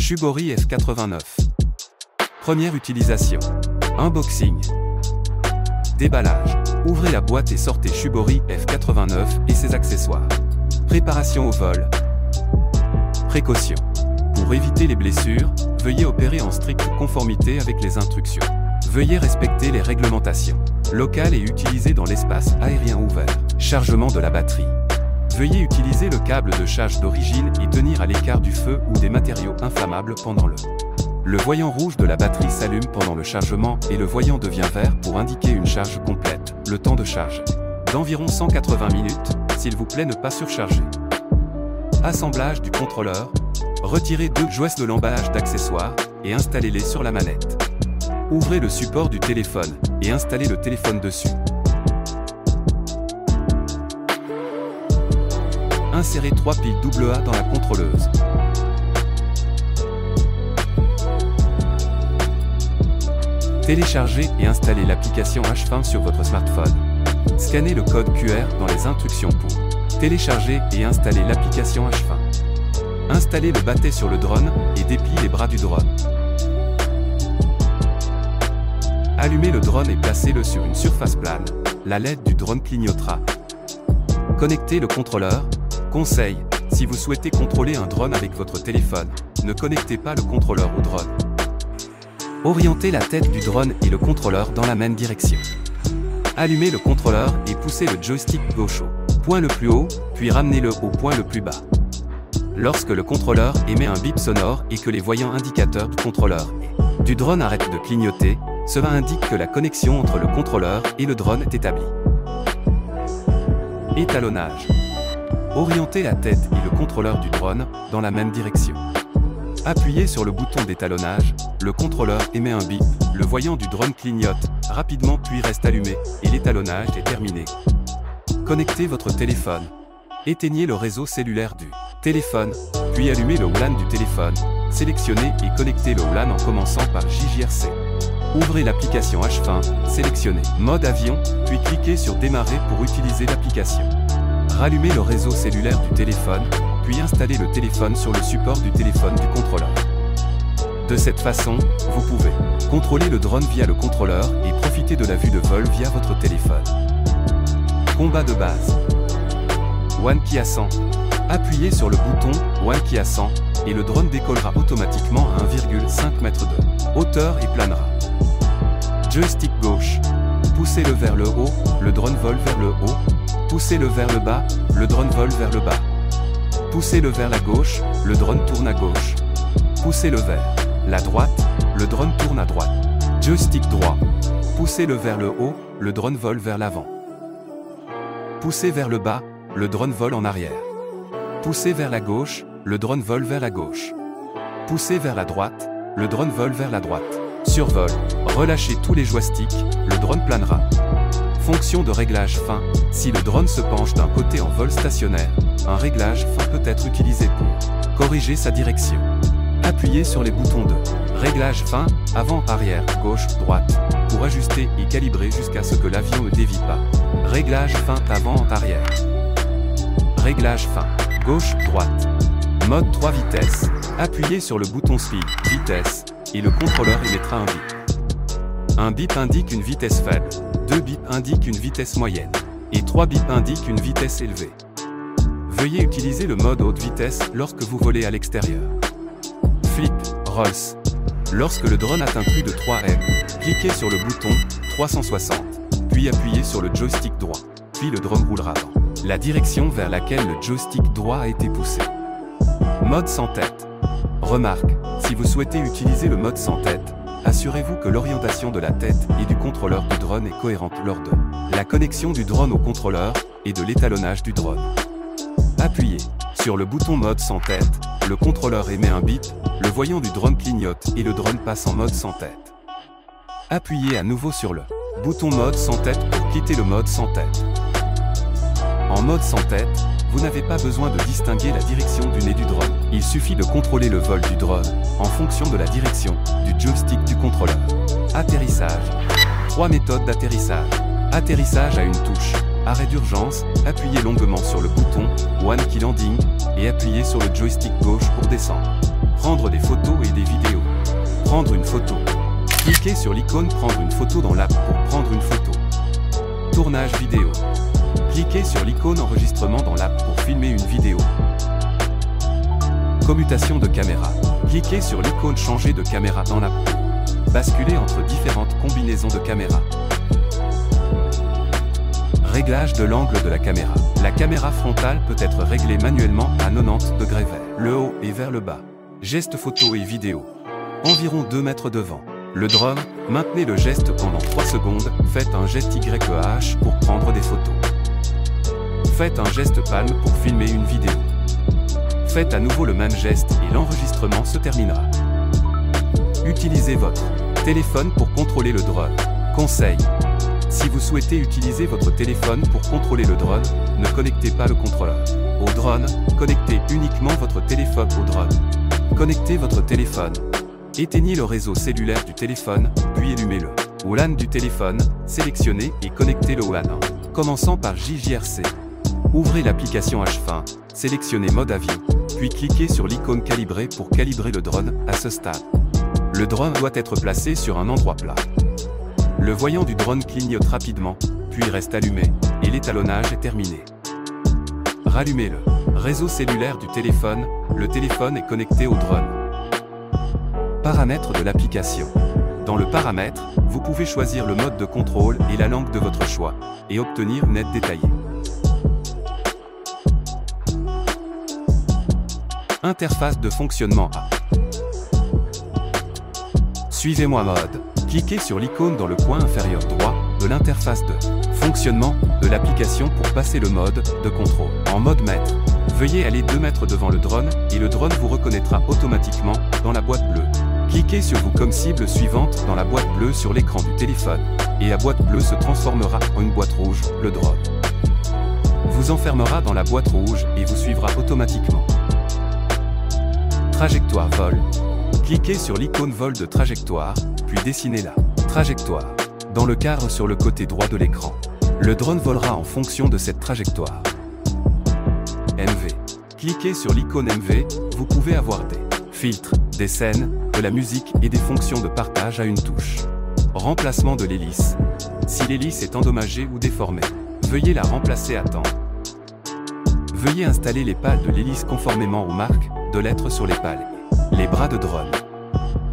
Shubori F89. Première utilisation. Unboxing. Déballage. Ouvrez la boîte et sortez Shubori F89 et ses accessoires. Préparation au vol. Précaution. Pour éviter les blessures, veuillez opérer en stricte conformité avec les instructions. Veuillez respecter les réglementations locales et utiliser dans l'espace aérien ouvert. Chargement de la batterie. Veuillez utiliser le câble de charge d'origine et tenir à l'écart du feu ou des matériaux inflammables pendant le voyant rouge de la batterie s'allume pendant le chargement et le voyant devient vert pour indiquer une charge complète. Le temps de charge d'environ 180 minutes, s'il vous plaît ne pas surcharger. Assemblage du contrôleur. Retirez 2 joystick de l'emballage d'accessoires et installez-les sur la manette. Ouvrez le support du téléphone et installez le téléphone dessus. Insérez 3 piles AA dans la contrôleuse. Téléchargez et installez l'application H-Fin sur votre smartphone. Scannez le code QR dans les instructions pour télécharger et installer l'application H-Fin. Installez le bâtet sur le drone et dépliez les bras du drone. Allumez le drone et placez-le sur une surface plane. La LED du drone clignotera. Connectez le contrôleur. Conseil, si vous souhaitez contrôler un drone avec votre téléphone, ne connectez pas le contrôleur au drone. Orientez la tête du drone et le contrôleur dans la même direction. Allumez le contrôleur et poussez le joystick gauche au point le plus haut, puis ramenez-le au point le plus bas. Lorsque le contrôleur émet un bip sonore et que les voyants indicateurs du contrôleur et du drone arrêtent de clignoter, cela indique que la connexion entre le contrôleur et le drone est établie. Étalonnage. Orientez la tête et le contrôleur du drone dans la même direction. Appuyez sur le bouton d'étalonnage, le contrôleur émet un bip, le voyant du drone clignote rapidement puis reste allumé et l'étalonnage est terminé. Connectez votre téléphone. Éteignez le réseau cellulaire du téléphone, puis allumez le WLAN du téléphone. Sélectionnez et connectez le WLAN en commençant par JJRC. Ouvrez l'application H-Fin, sélectionnez Mode avion, puis cliquez sur Démarrer pour utiliser l'application. Rallumez le réseau cellulaire du téléphone, puis installez le téléphone sur le support du téléphone du contrôleur. De cette façon, vous pouvez contrôler le drone via le contrôleur et profiter de la vue de vol via votre téléphone. Combat de base. One Kia 100. Appuyez sur le bouton One Kia 100 et le drone décollera automatiquement à 1,5 m de hauteur et planera. Joystick gauche. Poussez-le vers le haut, le drone vole vers le haut. Poussez-le vers le bas, le drone vole vers le bas. Poussez-le vers la gauche, le drone tourne à gauche. Poussez-le vers la droite, le drone tourne à droite. Joystick droit. Poussez-le vers le haut, le drone vole vers l'avant. Poussez vers le bas, le drone vole en arrière. Poussez vers la gauche, le drone vole vers la gauche. Poussez vers la droite, le drone vole vers la droite. Survol. Relâchez tous les joysticks, le drone planera. Fonction de réglage fin. Si le drone se penche d'un côté en vol stationnaire, un réglage fin peut être utilisé pour corriger sa direction. Appuyez sur les boutons de réglage fin, avant, arrière, gauche, droite, pour ajuster et calibrer jusqu'à ce que l'avion ne dévie pas. Réglage fin avant, arrière. Réglage fin, gauche, droite. Mode 3 vitesses. Appuyez sur le bouton speed, vitesse, et le contrôleur émettra un bip. Un bip indique une vitesse faible. 2 bips indiquent une vitesse moyenne. Et 3 bips indiquent une vitesse élevée. Veuillez utiliser le mode haute vitesse lorsque vous volez à l'extérieur. Flip, Rolls. Lorsque le drone atteint plus de 3 m, cliquez sur le bouton 360, puis appuyez sur le joystick droit, puis le drone roulera dans la direction vers laquelle le joystick droit a été poussé. Mode sans tête. Remarque, si vous souhaitez utiliser le mode sans tête, assurez-vous que l'orientation de la tête et du contrôleur du drone est cohérente lors de la connexion du drone au contrôleur et de l'étalonnage du drone. Appuyez sur le bouton mode sans tête, le contrôleur émet un bip, le voyant du drone clignote et le drone passe en mode sans tête. Appuyez à nouveau sur le bouton mode sans tête pour quitter le mode sans tête. En mode sans tête, vous n'avez pas besoin de distinguer la direction du nez du drone. Il suffit de contrôler le vol du drone en fonction de la direction du joystick du contrôleur. Atterrissage. 3 méthodes d'atterrissage. Atterrissage à une touche. Arrêt d'urgence, appuyez longuement sur le bouton One Key Landing et appuyez sur le joystick gauche pour descendre. Prendre des photos et des vidéos. Prendre une photo. Cliquez sur l'icône Prendre une photo dans l'app pour prendre une photo. Tournage vidéo. Cliquez sur l'icône Enregistrement dans l'app pour filmer une vidéo. Commutation de caméra. Cliquez sur l'icône Changer de caméra dans l'app. Basculer entre différentes combinaisons de caméras. Réglage de l'angle de la caméra. La caméra frontale peut être réglée manuellement à 90 degrés vers le haut et vers le bas. Geste photo et vidéo. Environ 2 mètres devant. Le drone, maintenez le geste pendant 3 secondes, faites un geste YEH pour prendre des photos. Faites un geste palme pour filmer une vidéo. Faites à nouveau le même geste et l'enregistrement se terminera. Utilisez votre téléphone pour contrôler le drone. Conseil. Si vous souhaitez utiliser votre téléphone pour contrôler le drone, ne connectez pas le contrôleur au drone, connectez uniquement votre téléphone au drone. Connectez votre téléphone. Éteignez le réseau cellulaire du téléphone, puis allumez-le. WLAN du téléphone, sélectionnez et connectez le WLAN. Commençant par JJRC. Ouvrez l'application H-Fin, sélectionnez mode avion, puis cliquez sur l'icône calibrer pour calibrer le drone à ce stade. Le drone doit être placé sur un endroit plat. Le voyant du drone clignote rapidement, puis reste allumé, et l'étalonnage est terminé. Rallumez-le. Réseau cellulaire du téléphone, le téléphone est connecté au drone. Paramètres de l'application. Dans le paramètre, vous pouvez choisir le mode de contrôle et la langue de votre choix, et obtenir une aide détaillée. Interface de fonctionnement A. Suivez-moi mode. Cliquez sur l'icône dans le coin inférieur droit de l'interface de fonctionnement de l'application pour passer le mode de contrôle. En mode maître, veuillez aller 2 mètres devant le drone et le drone vous reconnaîtra automatiquement dans la boîte bleue. Cliquez sur vous comme cible suivante dans la boîte bleue sur l'écran du téléphone et la boîte bleue se transformera en une boîte rouge, le drone vous enfermera dans la boîte rouge et vous suivra automatiquement. Trajectoire vol. Cliquez sur l'icône vol de trajectoire, puis dessinez la trajectoire dans le cadre sur le côté droit de l'écran. Le drone volera en fonction de cette trajectoire. MV. Cliquez sur l'icône MV, vous pouvez avoir des filtres, des scènes, de la musique et des fonctions de partage à une touche. Remplacement de l'hélice. Si l'hélice est endommagée ou déformée, veuillez la remplacer à temps. Veuillez installer les pales de l'hélice conformément aux marques de lettres sur les pales. Les bras de drone.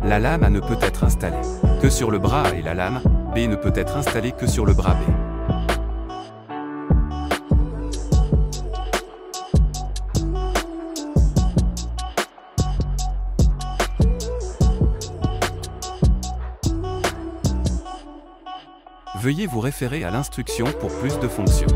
La lame A ne peut être installée que sur le bras A et la lame B ne peut être installée que sur le bras B. Veuillez vous référer à l'instruction pour plus de fonctions.